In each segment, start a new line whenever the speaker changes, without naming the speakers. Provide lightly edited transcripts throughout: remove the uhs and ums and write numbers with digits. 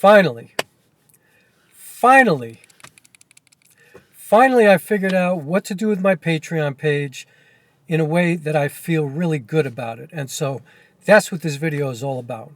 Finally, I figured out what to do with my Patreon page in a way that I feel really good about it. And so that's what this video is all about.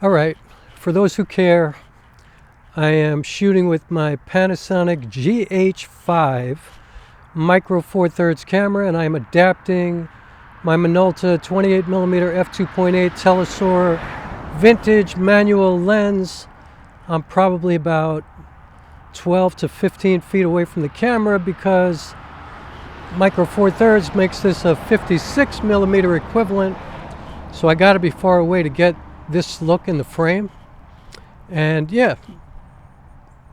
All right, for those who care, I am shooting with my Panasonic GH7 micro 4/3 camera, and I am adapting my Minolta 28mm f2.8 Telesor vintage manual lens. I'm probably about 12 to 15 feet away from the camera because micro 4/3 makes this a 56mm equivalent, so I got to be far away to get this look in the frame. And yeah,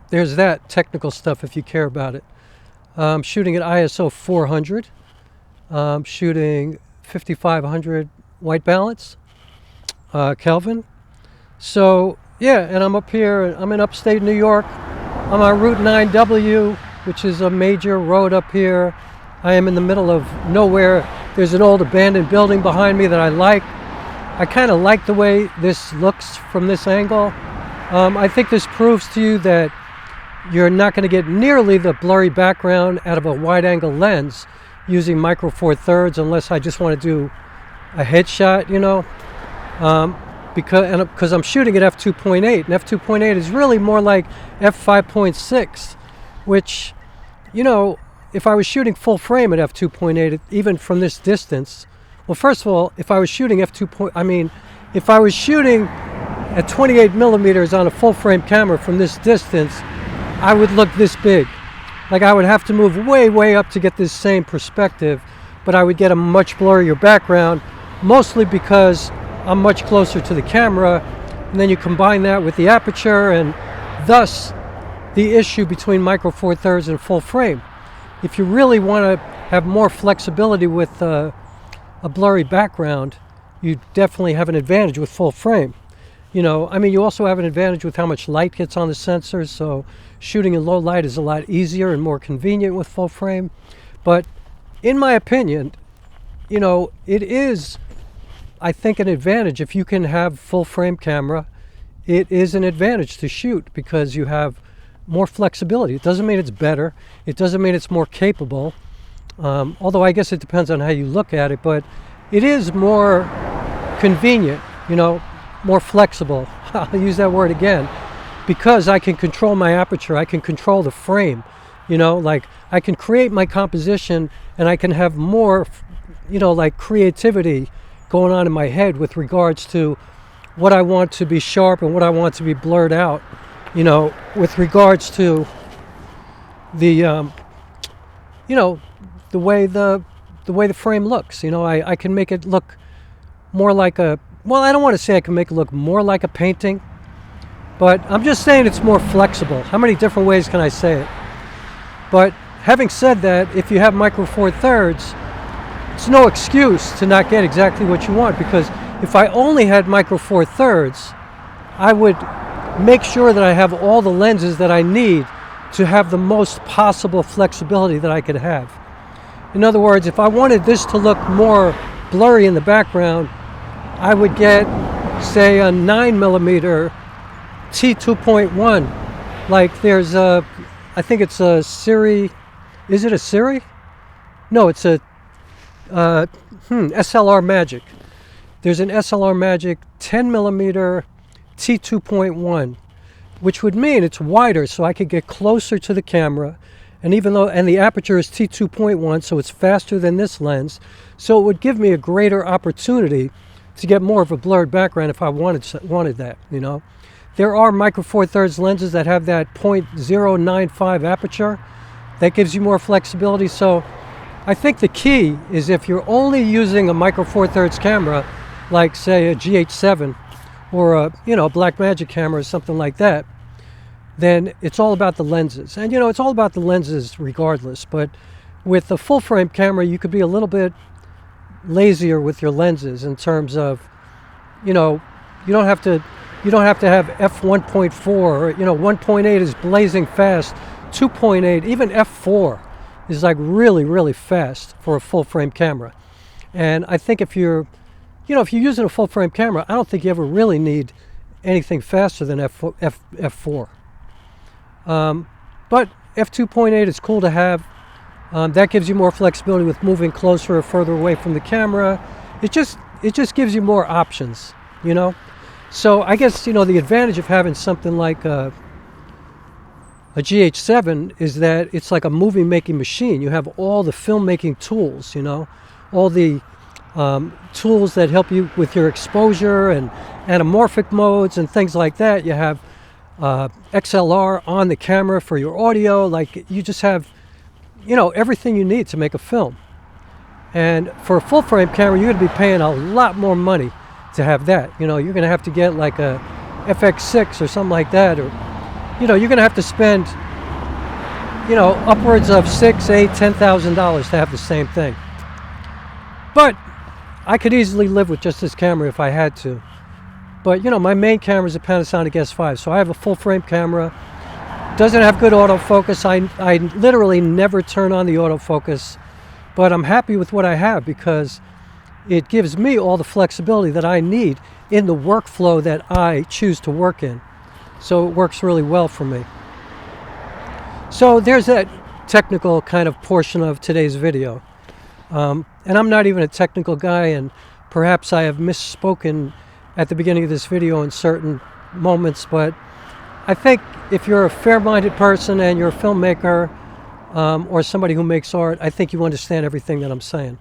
there's that technical stuff if you care about it. I'm shooting at ISO 400. I'm shooting 5500 white balance, Kelvin. So yeah, and I'm up here, I'm in upstate New York. I'm on Route 9W, which is a major road up here. I am in the middle of nowhere. There's an old abandoned building behind me that I like. I kind of like the way this looks from this angle. I think this proves to you that you're not going to get nearly the blurry background out of a wide-angle lens using micro 4/3 unless I just want to do a headshot, you know. Because I'm shooting at f2.8, and f2.8 is really more like f5.6, which, you know, if I was shooting full frame at f2.8, even from this distance. Well, first of all, if I was shooting if I was shooting at 28mm on a full frame camera from this distance, I would look this big. Like I would have to move way, way up to get this same perspective, but I would get a much blurrier background, mostly because I'm much closer to the camera. And then you combine that with the aperture, and thus the issue between micro 4/3 and full frame. If you really want to have more flexibility with a blurry background, you definitely have an advantage with full frame. You know, I mean, you also have an advantage with how much light gets on the sensors, so shooting in low light is a lot easier and more convenient with full frame. But in my opinion, you know, it is, I think, an advantage if you can have full frame camera. It is an advantage to shoot because you have more flexibility. It doesn't mean it's better. It doesn't mean it's more capable. Although I guess it depends on how you look at it, but it is more convenient, you know, more flexible. I'll use that word again, because I can control my aperture. I can control the frame, you know, like I can create my composition, and I can have more, you know, like creativity going on in my head with regards to what I want to be sharp and what I want to be blurred out, you know, with regards to the, you know, the way the frame looks. You know, I can make it look more like a, well, I don't want to say I can make it look more like a painting, but I'm just saying it's more flexible. How many different ways can I say it? But having said that, if you have micro 4/3, it's no excuse to not get exactly what you want, because if I only had micro 4/3, I would make sure that I have all the lenses that I need to have the most possible flexibility that I could have. In other words, if I wanted this to look more blurry in the background, I would get, say, a 9mm T2.1. Like there's a, I think it's a Sirui is it a Sirui? No, it's a SLR Magic. There's an SLR Magic 10mm T2.1, which would mean it's wider, so I could get closer to the camera. And the aperture is T2.1, so it's faster than this lens, so it would give me a greater opportunity to get more of a blurred background if I wanted that, you know. There are micro four thirds lenses that have that 0.095 aperture. That gives you more flexibility. So I think the key is if you're only using a micro four thirds camera, like say a GH7 or a Blackmagic camera or something like that, then it's all about the lenses. And it's all about the lenses regardless. But with a full frame camera, you could be a little bit lazier with your lenses in terms of, you don't have to have f1.4 or 1.8 is blazing fast, 2.8, even f4 is like really fast for a full frame camera. And I think if you're using a full frame camera, I don't think you ever really need anything faster than f4. But f2.8 is cool to have. That gives you more flexibility with moving closer or further away from the camera. It just gives you more options, So I guess, the advantage of having something like a GH7 is that it's like a movie making machine. You have all the filmmaking tools, all the tools that help you with your exposure and anamorphic modes and things like that. You have XLR on the camera for your audio. Like, you just have everything you need to make a film. And for a full frame camera, you're going to be paying a lot more money to have that. You're going to have to get like a FX6 or something like that, or you're going to have to spend upwards of $6,000, $8,000, $10,000 to have the same thing. But I could easily live with just this camera if I had to. But my main camera is a Panasonic S5, so I have a full frame camera. Doesn't have good autofocus. I literally never turn on the autofocus, but I'm happy with what I have because it gives me all the flexibility that I need in the workflow that I choose to work in. So it works really well for me. So there's that technical kind of portion of today's video. And I'm not even a technical guy, and perhaps I have misspoken at the beginning of this video in certain moments, but I think if you're a fair-minded person and you're a filmmaker or somebody who makes art, I think you understand everything that I'm saying.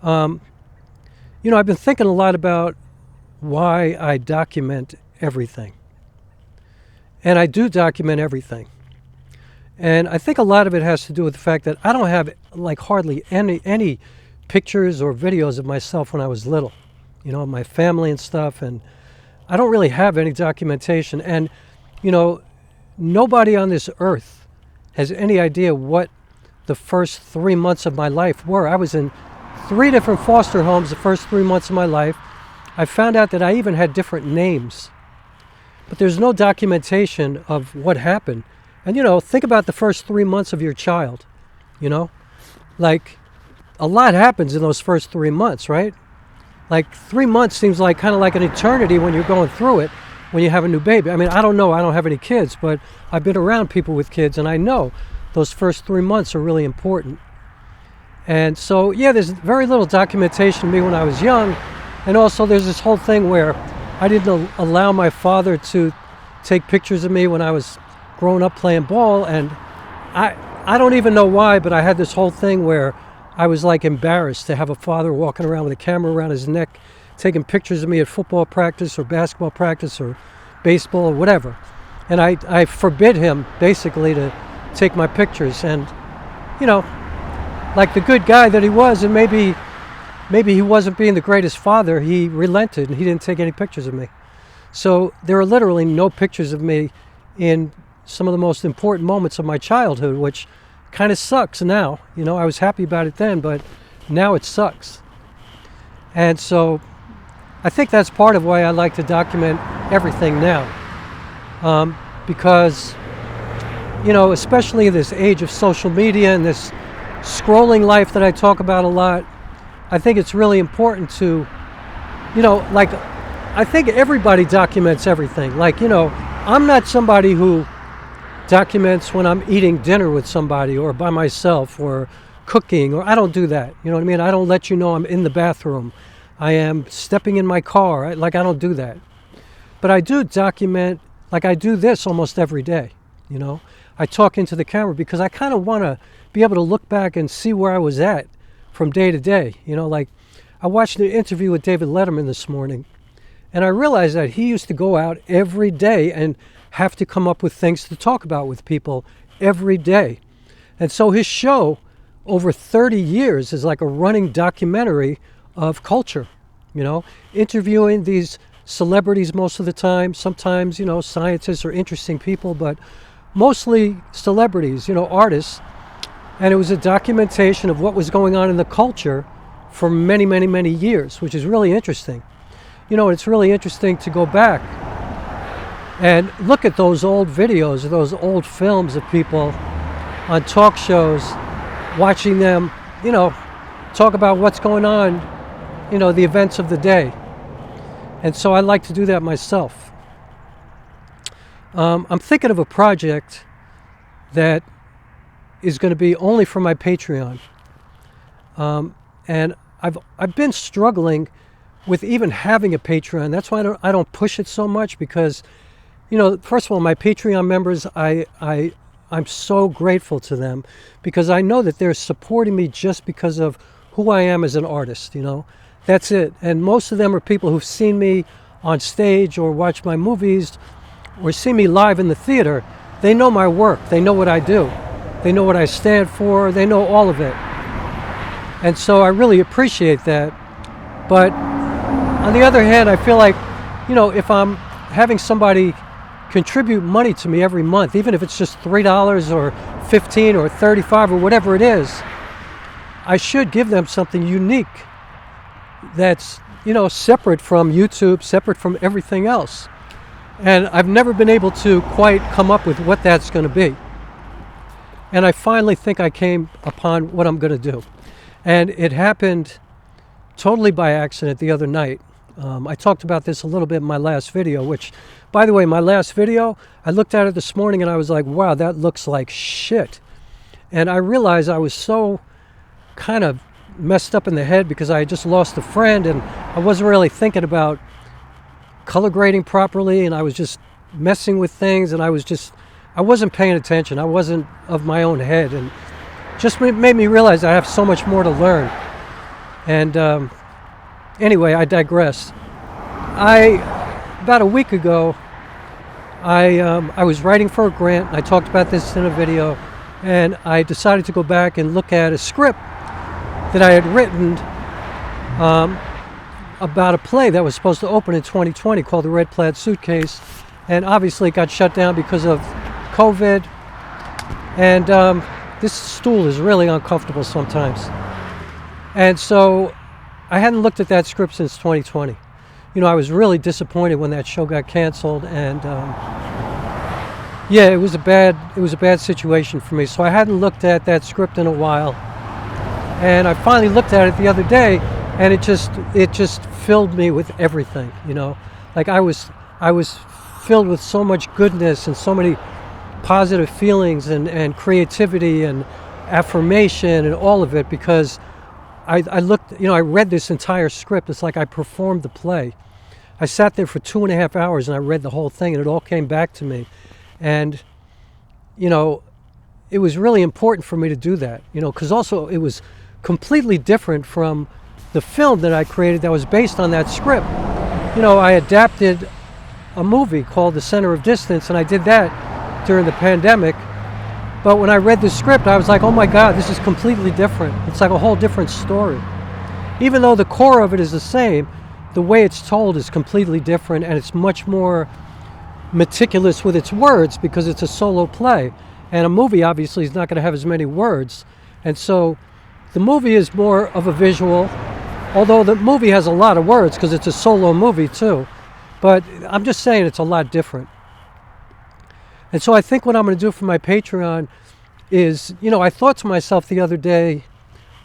I've been thinking a lot about why I document everything. And I do document everything. And I think a lot of it has to do with the fact that I don't have like hardly any pictures or videos of myself when I was little, my family and stuff, and I don't really have any documentation. And nobody on this earth has any idea what the first 3 months of my life were. I was in 3 different foster homes the first 3 months of my life. I found out that I even had different names. But there's no documentation of what happened. And, think about the first 3 months of your child, Like, a lot happens in those first 3 months, right? Like, 3 months seems like kind of like an eternity when you're going through it. When you have a new baby. I mean, I don't know, I don't have any kids, but I've been around people with kids, and I know those first 3 months are really important. And so, yeah, there's very little documentation of me when I was young, and also there's this whole thing where I didn't allow my father to take pictures of me when I was growing up playing ball, and I don't even know why, but I had this whole thing where I was like embarrassed to have a father walking around with a camera around his neck taking pictures of me at football practice or basketball practice or baseball or whatever. And I forbid him basically to take my pictures. And, like the good guy that he was, and maybe he wasn't being the greatest father, he relented and he didn't take any pictures of me. So there are literally no pictures of me in some of the most important moments of my childhood, which kind of sucks now. I was happy about it then, but now it sucks. And so I think that's part of why I like to document everything now. Because, especially in this age of social media and this scrolling life that I talk about a lot, I think it's really important to, I think everybody documents everything. Like, I'm not somebody who documents when I'm eating dinner with somebody or by myself or cooking, or I don't do that. You know what I mean? I don't let you know I'm in the bathroom. I am stepping in my car. I don't do that. But I do document, like I do this almost every day, you know? I talk into the camera because I kind of want to be able to look back and see where I was at from day to day. You know, like I watched an interview with David Letterman this morning, and I realized that he used to go out every day and have to come up with things to talk about with people every day. And so his show over 30 years is like a running documentary of culture, you know, interviewing these celebrities most of the time, sometimes, you know, scientists or interesting people, but mostly celebrities, you know, artists. And it was a documentation of what was going on in the culture for many, many, many years, which is really interesting. You know, it's really interesting to go back and look at those old videos, those old films of people on talk shows, watching them, you know, talk about what's going on, you know, the events of the day. And so I like to do that myself. I'm thinking of a project that is going to be only for my Patreon. And I've been struggling with even having a Patreon. That's why I don't push it so much, because, you know, first of all, my Patreon members, I'm so grateful to them, because I know that they're supporting me just because of who I am as an artist, you know. That's it. And most of them are people who've seen me on stage or watched my movies or see me live in the theater. They know my work. They know what I do. They know what I stand for. They know all of it. And so I really appreciate that. But on the other hand, I feel like, you know, if I'm having somebody contribute money to me every month, even if it's just $3 or $15 or $35 or whatever it is, I should give them something unique that's, you know, separate from YouTube, separate from everything else. And I've never been able to quite come up with what that's going to be. And I finally think I came upon what I'm going to do. And it happened totally by accident the other night. I talked about this a little bit in my last video, which, by the way, my last video, I looked at it this morning and I was like, wow, that looks like shit. And I realized I was so kind of messed up in the head because I had just lost a friend and I wasn't really thinking about color grading properly, and I was just messing with things, and I wasn't paying attention. I wasn't of my own head, and just made me realize I have so much more to learn. And anyway, I digress. About a week ago, I was writing for a grant. I talked about this in a video, and I decided to go back and look at a script that I had written about a play that was supposed to open in 2020 called the Red Plaid Suitcase, and obviously it got shut down because of COVID. And this stool is really uncomfortable sometimes. And so I hadn't looked at that script since 2020. You know, I was really disappointed when that show got canceled, and yeah, it was a bad situation for me. So I hadn't looked at that script in a while, and I finally looked at it the other day, and it just filled me with everything. You know, like I was filled with so much goodness and so many positive feelings and creativity and affirmation and all of it, because I looked, you know, I read this entire script. It's like I performed the play. I sat there for 2.5 hours and I read the whole thing, and it all came back to me. And, you know, it was really important for me to do that, you know, because also it was completely different from the film that I created that was based on that script. You know, I adapted a movie called The Center of Distance, and I did that during the pandemic. But when I read the script, I was like, oh my God, this is completely different. It's like a whole different story. Even though the core of it is the same, the way it's told is completely different, and it's much more meticulous with its words because it's a solo play. And a movie obviously is not going to have as many words. And so the movie is more of a visual, although the movie has a lot of words because it's a solo movie too. But I'm just saying it's a lot different. And so I think what I'm going to do for my Patreon is, you know, I thought to myself the other day,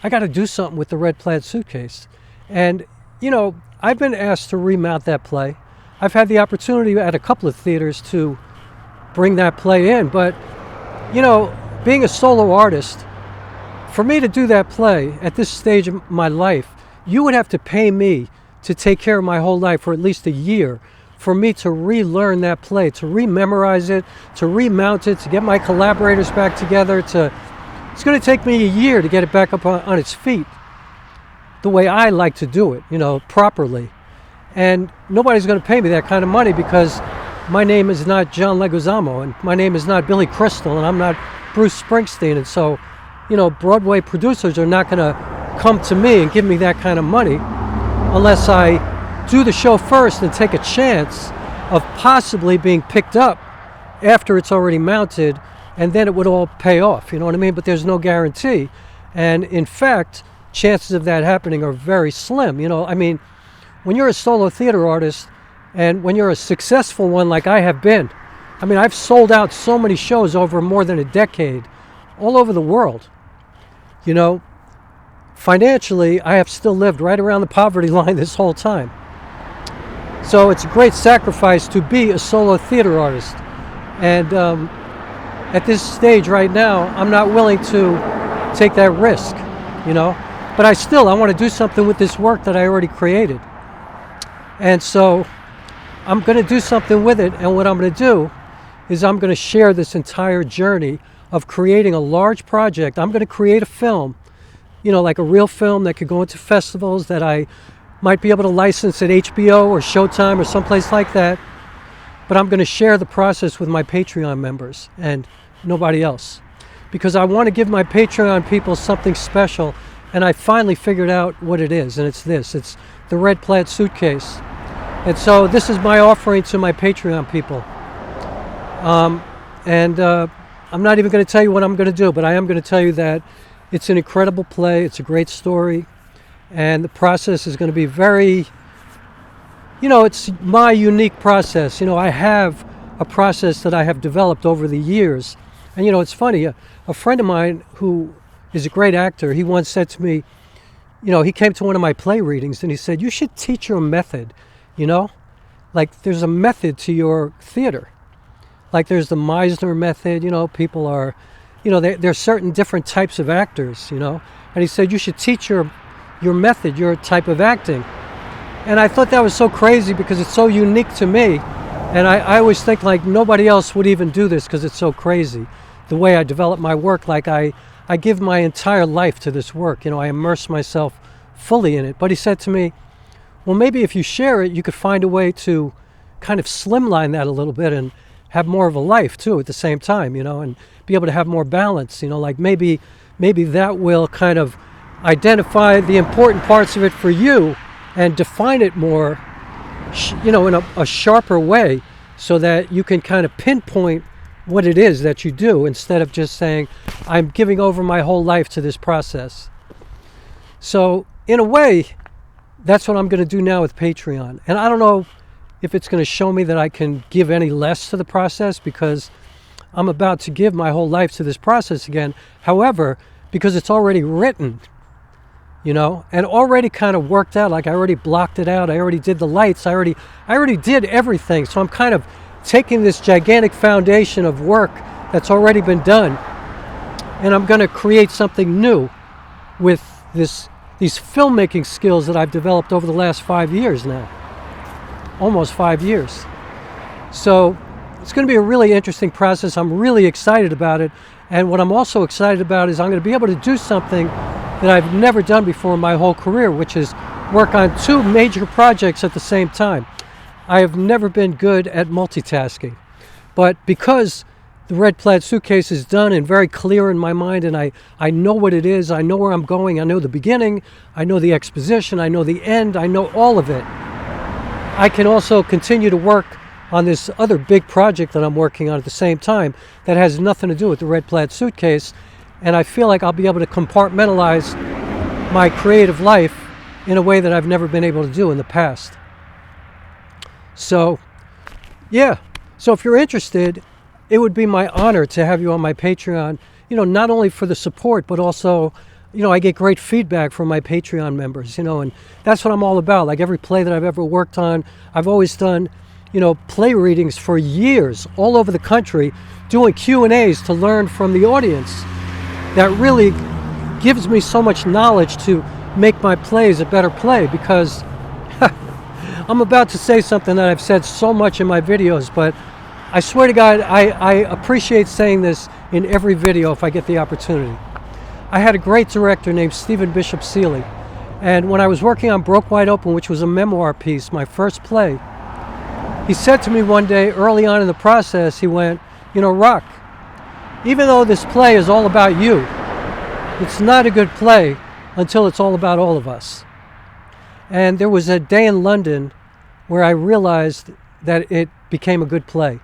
I got to do something with the Red Plaid Suitcase. And, you know, I've been asked to remount that play. I've had the opportunity at a couple of theaters to bring that play in. But, you know, being a solo artist, for me to do that play at this stage of my life, you would have to pay me to take care of my whole life for at least a year for me to relearn that play, to rememorize it, to remount it, to get my collaborators back together. It's going to take me a year to get it back up on its feet the way I like to do it, you know, properly. And nobody's going to pay me that kind of money because my name is not John Leguizamo, and my name is not Billy Crystal, and I'm not Bruce Springsteen. And so, you know, Broadway producers are not going to come to me and give me that kind of money unless I do the show first and take a chance of possibly being picked up after it's already mounted, and then it would all pay off, you know what I mean? But there's no guarantee. And in fact, chances of that happening are very slim. You know, I mean, when you're a solo theater artist and when you're a successful one like I have been, I mean, I've sold out so many shows over more than a decade all over the world. You know, financially, I have still lived right around the poverty line this whole time. So it's a great sacrifice to be a solo theater artist. And at this stage right now, I'm not willing to take that risk, you know. But I want to do something with this work that I already created. And so I'm going to do something with it. And what I'm going to do is I'm going to share this entire journey of creating a large project. I'm going to create a film, you know, like a real film that could go into festivals, that I might be able to license at HBO or Showtime or someplace like that. But I'm going to share the process with my Patreon members and nobody else, because I want to give my Patreon people something special. And I finally figured out what it is, and it's this. It's the Red Plaid Suitcase. And so this is my offering to my Patreon people. I'm not even going to tell you what I'm going to do, but I am going to tell you that it's an incredible play. It's a great story. And the process is going to be very, you know, it's my unique process. You know, I have a process that I have developed over the years. And, you know, it's funny. A friend of mine who is a great actor, he once said to me, you know, he came to one of my play readings and he said, you should teach your method, you know? Like, there's a method to your theater. Like, there's the Meisner method, you know, people are, you know, there's certain different types of actors, you know? And he said, you should teach your method, your type of acting. And I thought that was so crazy because it's so unique to me. And I always think, like, nobody else would even do this because it's so crazy. The way I develop my work, like I give my entire life to this work. You know, I immerse myself fully in it. But he said to me, well, maybe if you share it, you could find a way to kind of slimline that a little bit and have more of a life, too, at the same time, you know, and be able to have more balance. You know, like maybe that will kind of identify the important parts of it for you and define it more, you know, in a sharper way so that you can kind of pinpoint what it is that you do instead of just saying, I'm giving over my whole life to this process. So in a way, that's what I'm going to do now with Patreon. And I don't know if it's going to show me that I can give any less to the process because I'm about to give my whole life to this process again. However, because it's already written, you know, and already kind of worked out, like I already blocked it out, I already did the lights, I already did everything. So I'm kind of taking this gigantic foundation of work that's already been done, and I'm going to create something new with these filmmaking skills that I've developed over the last 5 years now, almost 5 years. So it's going to be a really interesting process. I'm really excited about it, and what I'm also excited about is I'm going to be able to do something that I've never done before in my whole career, which is work on 2 major projects at the same time. I have never been good at multitasking, but because the Red Plaid Suitcase is done and very clear in my mind, and I know what it is, I know where I'm going, I know the beginning, I know the exposition, I know the end, I know all of it. I can also continue to work on this other big project that I'm working on at the same time that has nothing to do with the Red Plaid Suitcase, and I feel like I'll be able to compartmentalize my creative life in a way that I've never been able to do in the past. So, yeah. So if you're interested, it would be my honor to have you on my Patreon, you know, not only for the support, but also, you know, I get great feedback from my Patreon members, you know, and that's what I'm all about. Like every play that I've ever worked on, I've always done, you know, play readings for years all over the country, doing Q&As to learn from the audience. That really gives me so much knowledge to make my plays a better play, because I'm about to say something that I've said so much in my videos, but I swear to God, I appreciate saying this in every video if I get the opportunity. I had a great director named Stephen Bishop Seeley, and when I was working on Broke Wide Open, which was a memoir piece, my first play, he said to me one day early on in the process, he went, you know, Rock, even though this play is all about you, it's not a good play until it's all about all of us. And there was a day in London where I realized that it became a good play.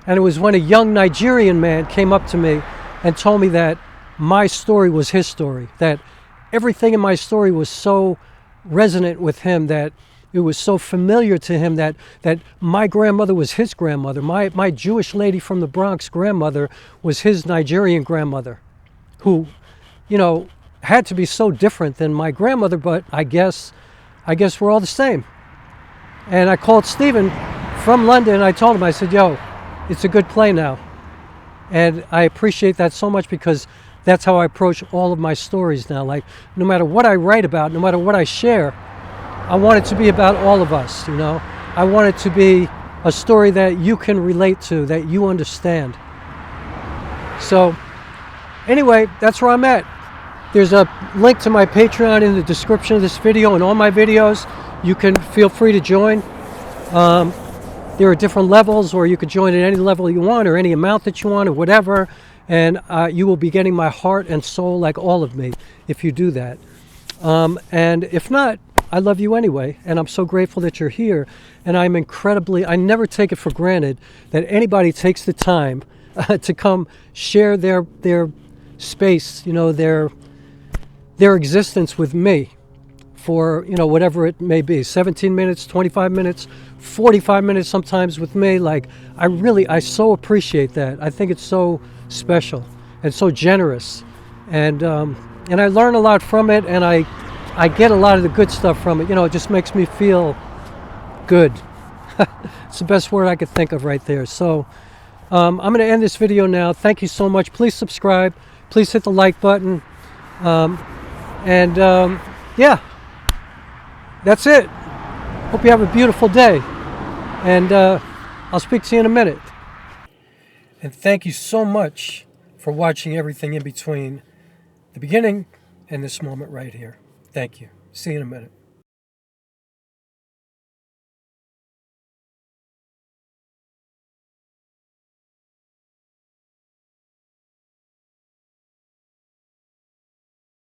And it was when a young Nigerian man came up to me and told me that my story was his story, that everything in my story was so resonant with him, that it was so familiar to him, that my grandmother was his grandmother. My Jewish lady from the Bronx grandmother was his Nigerian grandmother, who, you know, had to be so different than my grandmother, but I guess we're all the same. And I called Stephen from London, and I told him, I said, yo, it's a good play now. And I appreciate that so much, because that's how I approach all of my stories now. Like, no matter what I write about, no matter what I share, I want it to be about all of us, you know. I want it to be a story that you can relate to, that you understand. So, anyway, that's where I'm at. There's a link to my Patreon in the description of this video and all my videos. You can feel free to join. There are different levels, or you could join at any level you want, or any amount that you want, or whatever. And you will be getting my heart and soul, like all of me, if you do that. And if not, I love you anyway. And I'm so grateful that you're here. And I never take it for granted that anybody takes the time to come share their space, you know, their existence with me for, you know, whatever it may be, 17 minutes, 25 minutes, 45 minutes sometimes with me. Like, I so appreciate that. I think it's so special and so generous, and I learn a lot from it, and I get a lot of the good stuff from it. You know, it just makes me feel good. It's the best word I could think of right there. So I'm going to end this video now. Thank you so much. Please subscribe. Please hit the like button. Yeah, that's it. Hope you have a beautiful day. And I'll speak to you in a minute. And thank you so much for watching everything in between the beginning and this moment right here. Thank you. See you in a minute.